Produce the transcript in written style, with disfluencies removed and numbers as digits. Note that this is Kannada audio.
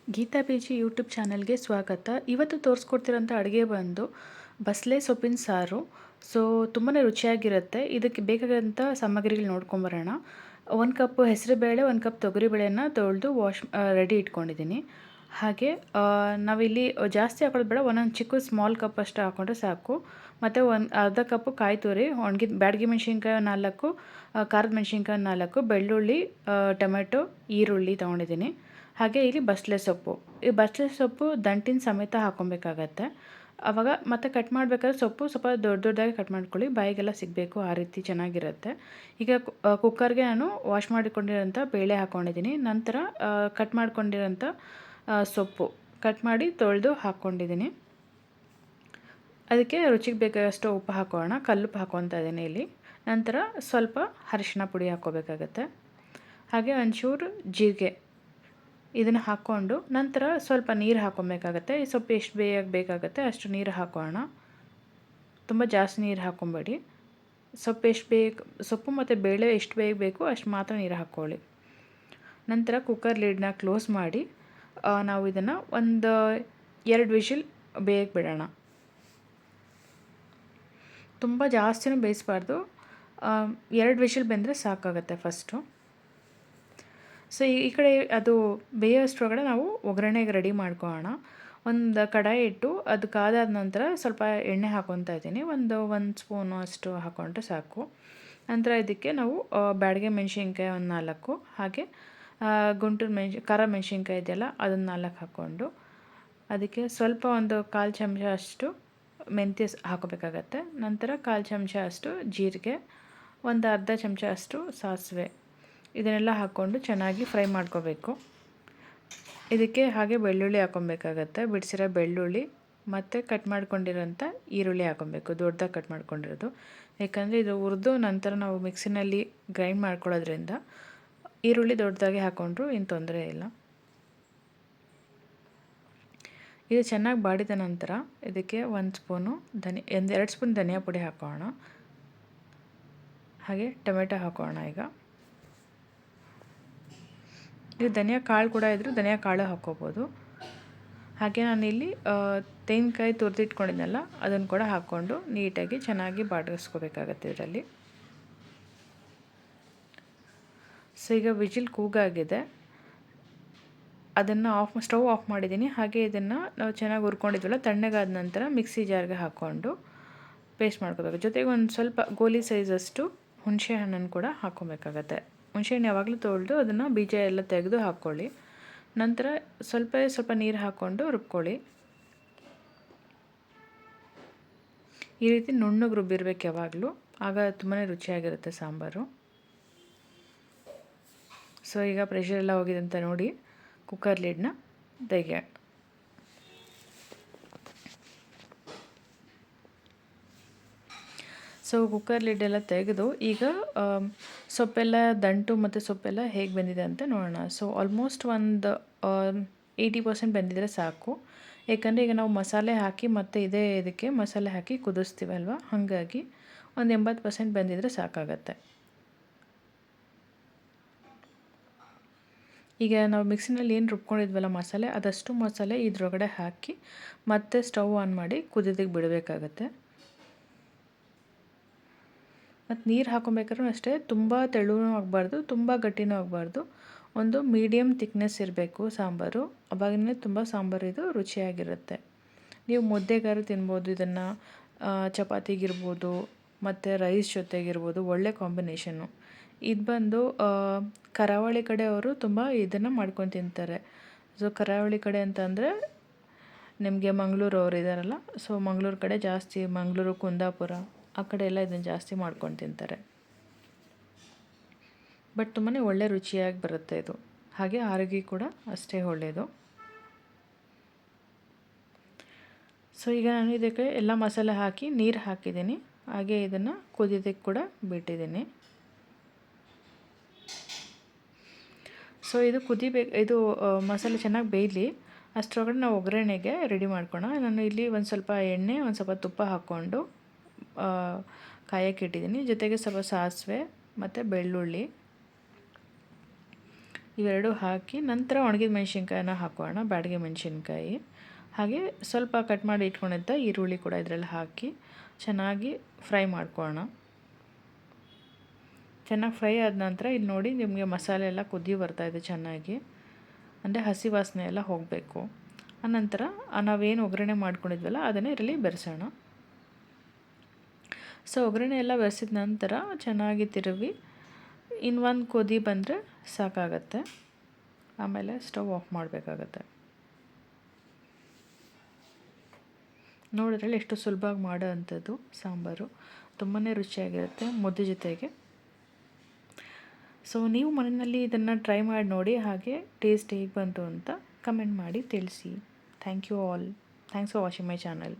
ಗೀತಾ ಪಿ.ಜಿ ಯೂಟ್ಯೂಬ್ ಚಾನಲ್ಗೆ ಸ್ವಾಗತ. ಇವತ್ತು ತೋರಿಸ್ಕೊಡ್ತಿರೋಂಥ ಅಡುಗೆ ಬಂದು ಬಸಳೆ ಸೊಪ್ಪಿನ ಸಾರು. ಸೊ ತುಂಬಾ ರುಚಿಯಾಗಿರುತ್ತೆ. ಇದಕ್ಕೆ ಬೇಕಾದಂಥ ಸಾಮಗ್ರಿಗಳು ನೋಡ್ಕೊಂಬರೋಣ. 1 ಕಪ್ ಹೆಸರುಬೇಳೆ, 1 ಕಪ್ ತೊಗರಿಬೇಳೆನ ತೊಳೆದು ರೆಡಿ ಇಟ್ಕೊಂಡಿದ್ದೀನಿ. ಹಾಗೆ ನಾವಿಲ್ಲಿ ಜಾಸ್ತಿ ಹಾಕೋದು ಬೇಡ, ಒಂದೊಂದು ಚಿಕ್ಕ ಸ್ಮಾಲ್ ಕಪ್ ಅಷ್ಟು ಹಾಕ್ಕೊಂಡ್ರೆ ಸಾಕು. ಮತ್ತು ಅರ್ಧ ಕಪ್ಪು ಕಾಯಿ ತುರಿ, ಒಣಗಿದ ಬ್ಯಾಡಗಿ ಮೆಣಸಿನ್ಕಾಯಿ 4, ಖಾರದ ಮೆಣಸಿನ್ಕಾಯಿ 4, ಬೆಳ್ಳುಳ್ಳಿ, ಟೊಮೆಟೊ, ಈರುಳ್ಳಿ ತೊಗೊಂಡಿದ್ದೀನಿ. ಹಾಗೆ ಇಲ್ಲಿ ಬಸಳೆ ಸೊಪ್ಪು. ಈ ಬಸಳೆ ಸೊಪ್ಪು ದಂಟಿನ ಸಮೇತ ಹಾಕ್ಕೊಬೇಕಾಗತ್ತೆ. ಆವಾಗ ಮತ್ತೆ ಕಟ್ ಮಾಡಬೇಕಾದ್ರೆ ಸೊಪ್ಪು ಸ್ವಲ್ಪ ದೊಡ್ಡದಾಗಿ ಕಟ್ ಮಾಡ್ಕೊಳ್ಳಿ, ಬಾಯಿಗೆಲ್ಲ ಸಿಗಬೇಕು, ಆ ರೀತಿ ಚೆನ್ನಾಗಿರುತ್ತೆ. ಈಗ ಕುಕ್ಕರ್ಗೆ ನಾನು ವಾಶ್ ಮಾಡಿಕೊಂಡಿರೋಂಥ ಬೇಳೆ ಹಾಕ್ಕೊಂಡಿದ್ದೀನಿ. ನಂತರ ಕಟ್ ಮಾಡ್ಕೊಂಡಿರೋಂಥ ಸೊಪ್ಪು ಕಟ್ ಮಾಡಿ ತೊಳೆದು ಹಾಕ್ಕೊಂಡಿದ್ದೀನಿ. ಅದಕ್ಕೆ ರುಚಿಗೆ ಬೇಕಾದಷ್ಟು ಉಪ್ಪು ಹಾಕೋಣ. ಕಲ್ಲುಪ್ಪು ಹಾಕ್ಕೊತಾ ಇದ್ದೀನಿ ಇಲ್ಲಿ. ನಂತರ ಸ್ವಲ್ಪ ಅರಿಶಿನ ಪುಡಿ ಹಾಕ್ಕೋಬೇಕಾಗತ್ತೆ. ಹಾಗೆ ಒಂಚೂರು ಜೀರಿಗೆ ಇದನ್ನು ಹಾಕ್ಕೊಂಡು ನಂತರ ಸ್ವಲ್ಪ ನೀರು ಹಾಕ್ಕೊಬೇಕಾಗತ್ತೆ. ಈ ಸೊಪ್ಪು ಎಷ್ಟು ಬೇಕಾಗುತ್ತೆ ಅಷ್ಟು ನೀರು ಹಾಕೋಣ. ತುಂಬ ಜಾಸ್ತಿ ನೀರು ಹಾಕ್ಕೊಬೇಡಿ. ಸೊಪ್ಪು ಮತ್ತು ಬೇಳೆ ಎಷ್ಟು ಬೇಕು ಅಷ್ಟು ಮಾತ್ರ ನೀರು ಹಾಕ್ಕೊಳ್ಳಿ. ನಂತರ ಕುಕ್ಕರ್ ಲಿಡ್ನ ಕ್ಲೋಸ್ ಮಾಡಿ ನಾವು ಇದನ್ನು ಒಂದು 2 ವಿಷಿಲ್ ಬೇಯಕ್ಕೆ ಬಿಡೋಣ. ತುಂಬ ಜಾಸ್ತಿನೂ ಬೇಯಿಸಬಾರ್ದು, 2 ವಿಷಿಲ್ ಬೆಂದರೆ ಸಾಕಾಗುತ್ತೆ ಫಸ್ಟು. ಸೊ ಈ ಕಡೆ ಅದು ಬೇಯೋಷ್ಟರೊಳಗಡೆ ನಾವು ಒಗ್ಗರಣೆಗೆ ರೆಡಿ ಮಾಡ್ಕೊಳ್ಳೋಣ. ಒಂದು ಕಡಾಯಿ ಇಟ್ಟು ಅದು ಕಾದಾದ ನಂತರ ಸ್ವಲ್ಪ ಎಣ್ಣೆ ಹಾಕ್ಕೊತಾ ಇದ್ದೀನಿ. ಒಂದು ಸ್ಪೂನು ಅಷ್ಟು ಹಾಕ್ಕೊಂಡ್ರೆ ಸಾಕು. ನಂತರ ಇದಕ್ಕೆ ನಾವು ಬ್ಯಾಡಗಿ ಮೆಣಸಿನ್ಕಾಯಿ ಒಂದು 4, ಹಾಗೆ ಖಾರ ಮೆಣಸಿನ್ಕಾಯಿ ಇದೆಯಲ್ಲ ಅದನ್ನು 4 ಹಾಕ್ಕೊಂಡು ಅದಕ್ಕೆ ಸ್ವಲ್ಪ ಒಂದು 1/4 ಚಮಚ ಅಷ್ಟು ಮೆಂತ್ಯ ಹಾಕೋಬೇಕಾಗತ್ತೆ. ನಂತರ 1/4 ಚಮಚ ಅಷ್ಟು ಜೀರಿಗೆ, ಒಂದು ಅರ್ಧ ಚಮಚ ಅಷ್ಟು ಸಾಸಿವೆ, ಇದನ್ನೆಲ್ಲ ಹಾಕ್ಕೊಂಡು ಚೆನ್ನಾಗಿ ಫ್ರೈ ಮಾಡ್ಕೋಬೇಕು. ಇದಕ್ಕೆ ಹಾಗೆ ಬೆಳ್ಳುಳ್ಳಿ ಹಾಕ್ಕೊಬೇಕಾಗತ್ತೆ. ಬಿಡಿಸಿರೋ ಬೆಳ್ಳುಳ್ಳಿ ಮತ್ತು ಕಟ್ ಮಾಡ್ಕೊಂಡಿರೋಂಥ ಈರುಳ್ಳಿ ಹಾಕ್ಕೊಬೇಕು, ದೊಡ್ಡದಾಗಿ ಕಟ್ ಮಾಡ್ಕೊಂಡಿರೋದು. ಯಾಕಂದರೆ ಇದು ಹುರಿದು ನಂತರ ನಾವು ಮಿಕ್ಸಿನಲ್ಲಿ ಗ್ರೈಂಡ್ ಮಾಡ್ಕೊಳ್ಳೋದ್ರಿಂದ ಈರುಳ್ಳಿ ದೊಡ್ಡದಾಗಿ ಹಾಕ್ಕೊಂಡ್ರು ಏನು ತೊಂದರೆ ಇಲ್ಲ. ಇದು ಚೆನ್ನಾಗಿ ಬಾಡಿದ ನಂತರ ಇದಕ್ಕೆ 1 ಸ್ಪೂನು 2 ಸ್ಪೂನ್ ಧನಿಯಾ ಪುಡಿ ಹಾಕೋಣ. ಹಾಗೆ ಟೊಮೆಟೊ ಹಾಕೋಣ. ಈಗ ಧನಿಯಾ ಕಾಳು ಕೂಡ ಇದ್ದರೂ ಧನಿಯಾ ಕಾಳು ಹಾಕ್ಕೋಬೋದು. ಹಾಗೆ ನಾನಿಲ್ಲಿ ತೆಂಗಿನಕಾಯಿ ತುರಿದಿಟ್ಕೊಂಡಿದ್ನಲ್ಲ ಅದನ್ನು ಕೂಡ ಹಾಕ್ಕೊಂಡು ನೀಟಾಗಿ ಚೆನ್ನಾಗಿ ಬಾಡಿಸ್ಕೋಬೇಕಾಗತ್ತೆ ಇದರಲ್ಲಿ. ಸೊ ಈಗ ವಿಜಿಲ್ ಕೂಗಾಗಿದೆ, ಅದನ್ನು ಸ್ಟವ್ ಆಫ್ ಮಾಡಿದ್ದೀನಿ. ಹಾಗೆ ಇದನ್ನು ನಾವು ಚೆನ್ನಾಗಿ ಹುರ್ಕೊಂಡಿದ್ವಲ್ಲ, ತಣ್ಣಗಾದ ನಂತರ ಮಿಕ್ಸಿ ಜಾರ್ಗೆ ಹಾಕ್ಕೊಂಡು ಪೇಸ್ಟ್ ಮಾಡ್ಕೋಬೇಕು. ಜೊತೆಗೆ ಒಂದು ಸ್ವಲ್ಪ ಗೋಲಿ ಸೈಜಷ್ಟು ಹುಣಸೆ ಹಣ್ಣನ್ನು ಕೂಡ ಹಾಕ್ಕೊಬೇಕಾಗತ್ತೆ. ಹುಣಸೆಹಣ್ಣು ಯಾವಾಗಲೂ ತೊಳೆದು ಅದನ್ನು ಬೀಜ ಎಲ್ಲ ತೆಗೆದು ಹಾಕ್ಕೊಳ್ಳಿ. ನಂತರ ಸ್ವಲ್ಪ ನೀರು ಹಾಕ್ಕೊಂಡು ರುಬ್ಕೊಳ್ಳಿ. ಈ ರೀತಿ ನುಣ್ಣಗೆ ರುಬ್ಬಿರ್ಬೇಕು ಯಾವಾಗಲೂ, ಆಗ ತುಂಬಾ ರುಚಿಯಾಗಿರುತ್ತೆ ಸಾಂಬಾರು. ಸೊ ಈಗ ಪ್ರೆಷರ್ ಎಲ್ಲ ಹೋಗಿದೆ ಅಂತ ನೋಡಿ ಕುಕ್ಕರ್ ಲಿಡ್ನ ತೆಗೆಯೋಣ. ಸೊ ಕುಕ್ಕರ್ ಲಿಡ್ ಎಲ್ಲ ತೆಗೆದು ಈಗ ಸೊಪ್ಪೆಲ್ಲ ದಂಟು ಮತ್ತು ಸೊಪ್ಪೆಲ್ಲ ಹೇಗೆ ಬೆಂದಿದೆ ಅಂತ ನೋಡೋಣ. ಸೊ ಆಲ್ಮೋಸ್ಟ್ ಒಂದು 80% ಬೆಂದಿದ್ರೆ ಸಾಕು. ಏಕೆಂದರೆ ಈಗ ನಾವು ಮಸಾಲೆ ಹಾಕಿ ಮತ್ತು ಇದಕ್ಕೆ ಮಸಾಲೆ ಹಾಕಿ ಕುದಿಸ್ತೀವಲ್ವ, ಹಾಗಾಗಿ ಒಂದು 80% ಬೆಂದಿದ್ರೆ ಸಾಕಾಗತ್ತೆ. ಈಗ ನಾವು ಮಿಕ್ಸಿನಲ್ಲಿ ಏನು ರುಬ್ಕೊಂಡಿದ್ವಲ್ಲ ಮಸಾಲೆ, ಅದಷ್ಟು ಮಸಾಲೆ ಇದ್ರೊಳಗಡೆ ಹಾಕಿ ಮತ್ತೆ ಸ್ಟವ್ ಆನ್ ಮಾಡಿ ಕುದಿಯೋದಕ್ಕೆ ಬಿಡಬೇಕಾಗತ್ತೆ. ಮತ್ತು ನೀರು ಹಾಕ್ಕೊಬೇಕಾದ್ರೂ ಅಷ್ಟೇ, ತುಂಬ ತೆಳುವೂ ಆಗಬಾರ್ದು, ತುಂಬ ಗಟ್ಟಿನೂ ಆಗಬಾರ್ದು. ಒಂದು ಮೀಡಿಯಮ್ ಥಿಕ್ನೆಸ್ ಇರಬೇಕು ಸಾಂಬಾರು, ಅವಾಗಿನೇ ತುಂಬ ಸಾಂಬಾರು ಇದು ರುಚಿಯಾಗಿರುತ್ತೆ. ನೀವು ಮುದ್ದೆಗಾರು ತಿನ್ಬೋದು ಇದನ್ನು, ಚಪಾತಿಗಿರ್ಬೋದು ಮತ್ತು ರೈಸ್ ಜೊತೆಗಿರ್ಬೋದು, ಒಳ್ಳೆ ಕಾಂಬಿನೇಷನ್ನು. ಇದು ಬಂದು ಕರಾವಳಿ ಕಡೆ ಅವರು ತುಂಬ ಇದನ್ನು ಮಾಡ್ಕೊಂಡು ತಿಂತಾರೆ. ಸೊ ಕರಾವಳಿ ಕಡೆ ಅಂತಂದರೆ ನಿಮಗೆ ಮಂಗಳೂರು ಅವರು ಇದ್ದಾರಲ್ಲ, ಸೊ ಮಂಗಳೂರು ಕಡೆ ಜಾಸ್ತಿ, ಮಂಗಳೂರು, ಕುಂದಾಪುರ ಆ ಕಡೆ ಎಲ್ಲ ಇದನ್ನು ಜಾಸ್ತಿ ಮಾಡ್ಕೊಂಡು ತಿಂತಾರೆ. ಬಟ್ ತುಂಬಾ ಒಳ್ಳೆ ರುಚಿಯಾಗಿ ಬರುತ್ತೆ ಇದು. ಹಾಗೆ ಆರೋಗ್ಯ ಕೂಡ ಅಷ್ಟೇ ಒಳ್ಳೆಯದು. ಸೊ ಈಗ ನಾನು ಇದಕ್ಕೆ ಎಲ್ಲ ಮಸಾಲೆ ಹಾಕಿ ನೀರು ಹಾಕಿದ್ದೀನಿ. ಹಾಗೆ ಇದನ್ನು ಕುದಿಯೋದಕ್ಕೆ ಕೂಡ ಬಿಟ್ಟಿದ್ದೀನಿ. ಸೊ ಇದು ಇದು ಮಸಾಲೆ ಚೆನ್ನಾಗಿ ಬೇಯಲಿ, ಅಷ್ಟರೊಳಗಡೆ ನಾವು ಒಗ್ಗರಣೆಗೆ ರೆಡಿ ಮಾಡ್ಕೊಳ್ಳೋಣ. ನಾನು ಇಲ್ಲಿ ಒಂದು ಸ್ವಲ್ಪ ಎಣ್ಣೆ, ಒಂದು ಸ್ವಲ್ಪ ತುಪ್ಪ ಹಾಕ್ಕೊಂಡು ಕಾಯಕ್ಕೆ ಇಟ್ಟಿದ್ದೀನಿ. ಜೊತೆಗೆ ಸ್ವಲ್ಪ ಸಾಸಿವೆ ಮತ್ತು ಬೆಳ್ಳುಳ್ಳಿ, ಇವೆರಡು ಹಾಕಿ ನಂತರ ಒಣಗಿದ ಮೆಣಸಿನ್ಕಾಯಿನ ಹಾಕೋಣ, ಬ್ಯಾಡಗೆ ಮೆಣಸಿನ್ಕಾಯಿ, ಹಾಗೆ ಸ್ವಲ್ಪ ಕಟ್ ಮಾಡಿ ಇಟ್ಕೊಂಡಿದ್ದ ಈರುಳ್ಳಿ ಕೂಡ ಇದರಲ್ಲಿ ಹಾಕಿ ಚೆನ್ನಾಗಿ ಫ್ರೈ ಮಾಡ್ಕೊಳ್ಳೋಣ. ಚೆನ್ನಾಗಿ ಫ್ರೈ ಆದ ನಂತರ ಇಲ್ಲಿ ನೋಡಿ ನಿಮಗೆ ಮಸಾಲೆ ಎಲ್ಲ ಕುದಿ ಬರ್ತಾಯಿದೆ ಚೆನ್ನಾಗಿ, ಅಂದರೆ ಹಸಿ ವಾಸನೆ ಎಲ್ಲ ಹೋಗಬೇಕು. ಆನಂತರ ನಾವೇನು ಒಗ್ಗರಣೆ ಮಾಡ್ಕೊಂಡಿದ್ವಲ್ಲ ಅದನ್ನೇ ಇದರಲ್ಲಿ ಬೆರೆಸೋಣ. ಸೊ ಒಗ್ಗರಣೆ ಎಲ್ಲ ಬೆರೆಸಿದ ನಂತರ ಚೆನ್ನಾಗಿ ತಿರುವಿ ಇನ್ನೊಂದು ಕುದಿ ಬಂದರೆ ಸಾಕಾಗತ್ತೆ. ಆಮೇಲೆ ಸ್ಟವ್ ಆಫ್ ಮಾಡಬೇಕಾಗತ್ತೆ. ನೋಡಿದ್ರಲ್ಲಿ ಎಷ್ಟು ಸುಲಭವಾಗಿ ಮಾಡೋ ಅಂಥದ್ದು ಸಾಂಬಾರು, ತುಂಬಾ ರುಚಿಯಾಗಿರುತ್ತೆ ಮುದ್ದೆ ಜೊತೆಗೆ. ಸೊ ನೀವು ಮನೆಯಲ್ಲಿ ಇದನ್ನು ಟ್ರೈ ಮಾಡಿ ನೋಡಿ, ಹಾಗೆ ಟೇಸ್ಟ್ ಹೇಗೆ ಬಂತು ಅಂತ ಕಮೆಂಟ್ ಮಾಡಿ ತಿಳಿಸಿ. Thank you all. Thanks for watching my channel.